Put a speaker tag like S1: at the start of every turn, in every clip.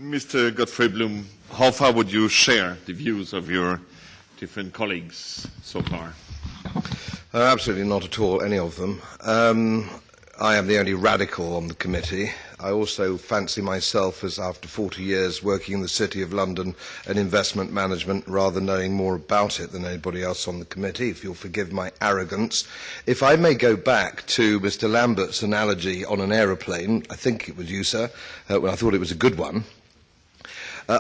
S1: Mr. Godfrey Bloom, how far would you share the views of your different colleagues so far?
S2: Absolutely not at all, any of them. I am the only radical on the committee. I also fancy myself as, after 40 years working in the City of London and investment management, rather knowing more about it than anybody else on the committee, if you'll forgive my arrogance. If I may go back to Mr. Lambert's analogy on an aeroplane, I think it was you, sir, well, I thought it was a good one.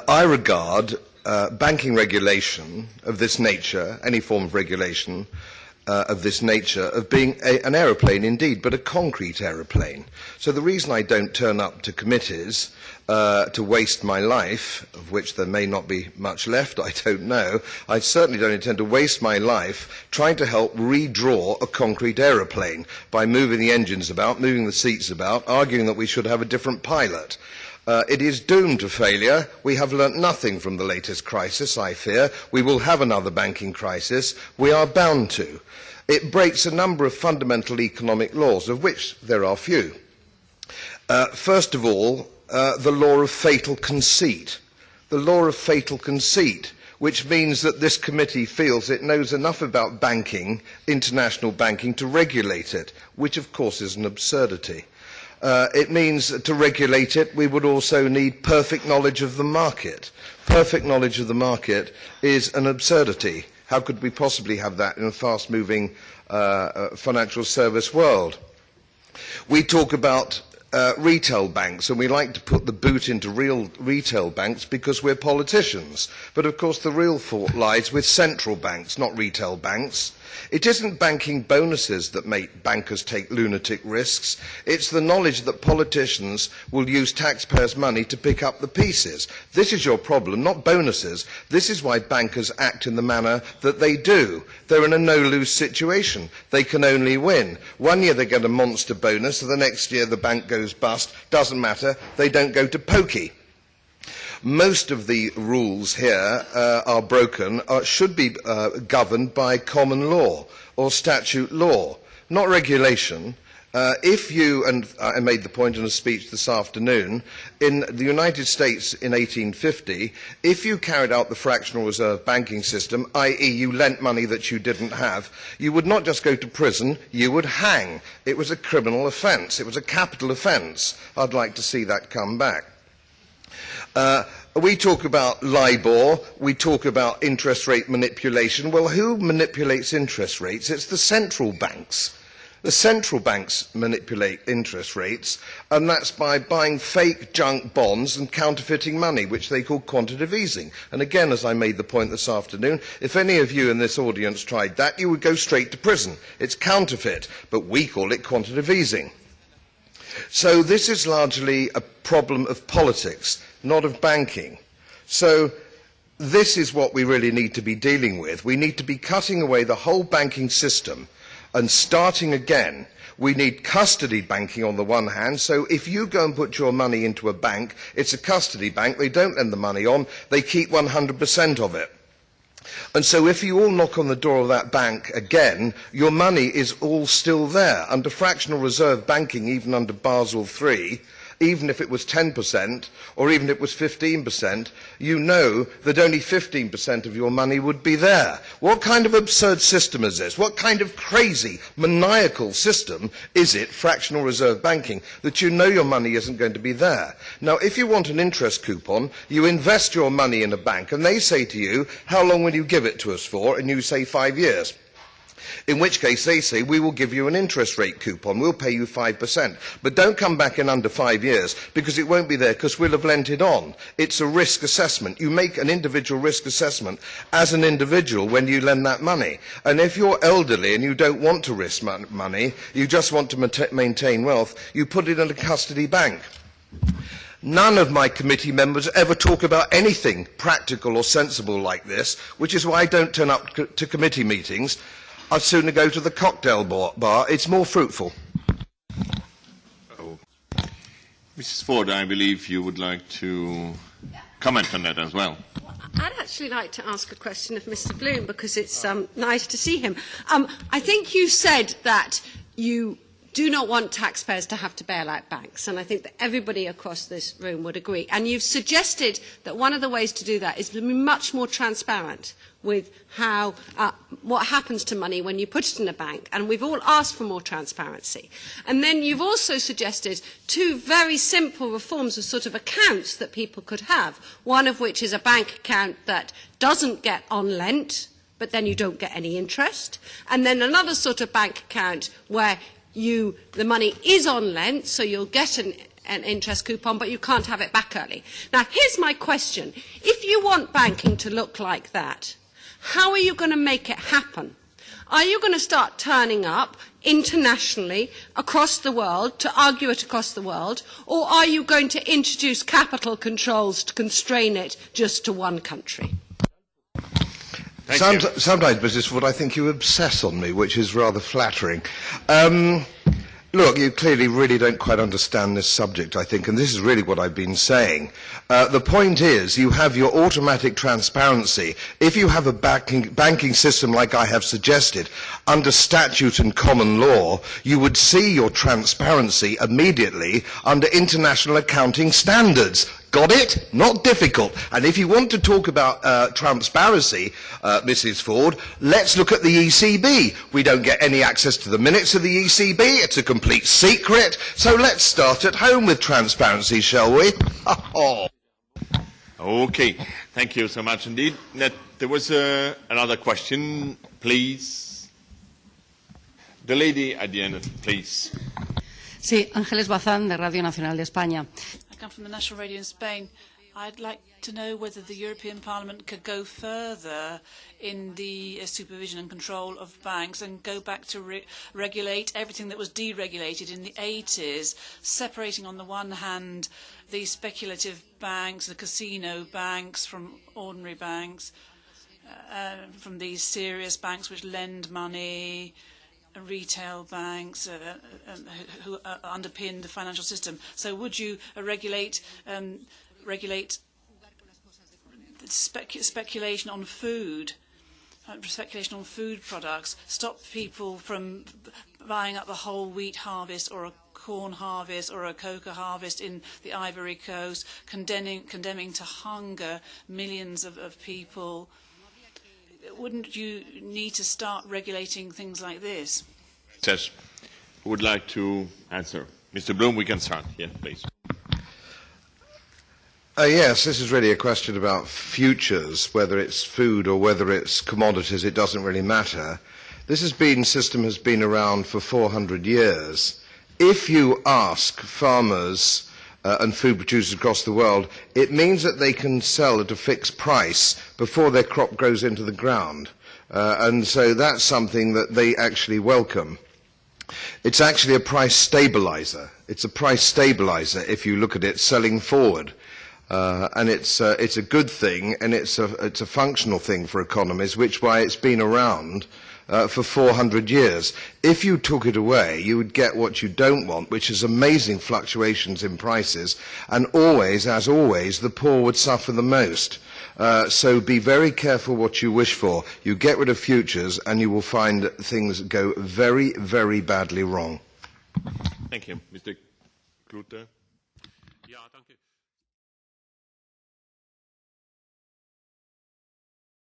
S2: I regard banking regulation of this nature, any form of regulation, of this nature, of being an aeroplane indeed, but a concrete aeroplane. So the reason I don't turn up to committees to waste my life, of which there may not be much left, I don't know, I certainly don't intend to waste my life trying to help redraw a concrete aeroplane by moving the engines about, moving the seats about, arguing that we should have a different pilot. It is doomed to failure. We have learnt nothing from the latest crisis, I fear. We will have another banking crisis. We are bound to. It breaks a number of fundamental economic laws, of which there are few. First of all, the law of fatal conceit. The law of fatal conceit, which means that this committee feels it knows enough about banking, international banking, to regulate it, which of course is an absurdity. It means to regulate it, we would also need perfect knowledge of the market. Perfect knowledge of the market is an absurdity. How could we possibly have that in a fast-moving financial service world? We talk about retail banks, and we like to put the boot into real retail banks because we're politicians. But of course the real fault lies with central banks, not retail banks. It isn't banking bonuses that make bankers take lunatic risks. It's the knowledge that politicians will use taxpayers' money to pick up the pieces. This is your problem, not bonuses. This is why bankers act in the manner that they do. They're in a no-lose situation. They can only win. One year they get a monster bonus, and the next year the bank goes bust. Doesn't matter. They don't go to pokey. Most of the rules here are broken, should be governed by common law or statute law, not regulation. If you, and I made the point in a speech this afternoon, in the United States in 1850, if you carried out the fractional reserve banking system, i.e. you lent money that you didn't have, you would not just go to prison, you would hang. It was a criminal offence. It was a capital offence. I'd like to see that come back. We talk about LIBOR, we talk about interest rate manipulation. Well, who manipulates interest rates? It's the central banks. The central banks manipulate interest rates, and that's by buying fake junk bonds and counterfeiting money, which they call quantitative easing. And again, as I made the point this afternoon, if any of you in this audience tried that, you would go straight to prison. It's counterfeit, but we call it quantitative easing. So this is largely a problem of politics, not of banking. So this is what we really need to be dealing with. We need to be cutting away the whole banking system and starting again. We need custody banking on the one hand, so if you go and put your money into a bank, it's a custody bank, they don't lend the money on, they keep 100% of it. And so if you all knock on the door of that bank again, your money is all still there. Under fractional reserve banking, even under Basel III, even if it was 10% or even if it was 15%, you know that only 15% of your money would be there. What kind of absurd system is this? What kind of crazy, maniacal system is it, fractional reserve banking, that you know your money isn't going to be there? Now, if you want an interest coupon, you invest your money in a bank and they say to you, how long will you give it to us for? And you say 5 years. In which case they say, we will give you an interest rate coupon, we'll pay you 5%. But don't come back in under 5 years, because it won't be there, because we'll have lent it on. It's a risk assessment. You make an individual risk assessment as an individual when you lend that money. And if you're elderly and you don't want to risk money, you just want to maintain wealth, you put it in a custody bank. None of my committee members ever talk about anything practical or sensible like this, which is why I don't turn up to committee meetings. I'd sooner go to the cocktail bar. It's more fruitful.
S1: Oh. Mrs. Ford, I believe you would like to comment on that as well.
S3: I'd actually like to ask a question of Mr. Bloom, because it's nice to see him. I think you said that you do not want taxpayers to have to bail out banks, and I think that everybody across this room would agree. And you've suggested that one of the ways to do that is to be much more transparent with how, what happens to money when you put it in a bank, and we've all asked for more transparency. And then you've also suggested two very simple reforms of sort of accounts that people could have, one of which is a bank account that doesn't get on lent, but then you don't get any interest, and then another sort of bank account where the money is on lent, so you'll get an interest coupon, but you can't have it back early. Now, here's my question. If you want banking to look like that, how are you going to make it happen? Are you going to start turning up internationally across the world to argue it across the world, or are you going to introduce capital controls to constrain it just to one country?
S2: Sometimes, Mrs. Ford, I think you obsess on me, which is rather flattering. Look, you clearly really don't quite understand this subject, I think, and this is really what I've been saying. The point is, you have your automatic transparency. If you have a banking system like I have suggested, under statute and common law, you would see your transparency immediately under international accounting standards. Got it? Not difficult. And if you want to talk about transparency, Mrs. Ford, let's look at the ECB. We don't get any access to the minutes of the ECB. It's a complete secret. So let's start at home with transparency, shall we?
S1: Okay. Thank you so much indeed. There was another question, please. The lady at the end, please.
S4: Sí, Ángeles Bazán, de Radio Nacional de España.
S5: I come from the National Radio in Spain. I'd like to know whether the European Parliament could go further in the supervision and control of banks and go back to regulate everything that was deregulated in the 80s, separating on the one hand the speculative banks, the casino banks from ordinary banks, from these serious banks which lend money, retail banks who underpin the financial system. So would you regulate speculation on food, products, stop people from buying up the whole wheat harvest or a corn harvest or a cocoa harvest in the Ivory Coast, condemning to hunger millions of people? Wouldn't you need to start regulating things like this?
S1: Yes. Who would like to answer? Mr. Bloom, we can start. Yeah, please.
S2: Yes, this is really a question about futures, whether it's food or whether it's commodities, it doesn't really matter. This system has been around for 400 years. If you ask farmers and food producers across the world, it means that they can sell at a fixed price before their crop grows into the ground. And so that's something that they actually welcome. It's actually a price stabilizer. It's a price stabilizer if you look at it selling forward. And it's a good thing, and it's a functional thing for economies, which why it's been around for 400 years. If you took it away, you would get what you don't want, which is amazing fluctuations in prices, and always, as always, the poor would suffer the most. So be very careful what you wish for. You get rid of futures, and you will find things go very, very badly wrong.
S1: Thank you. Mr. Klute.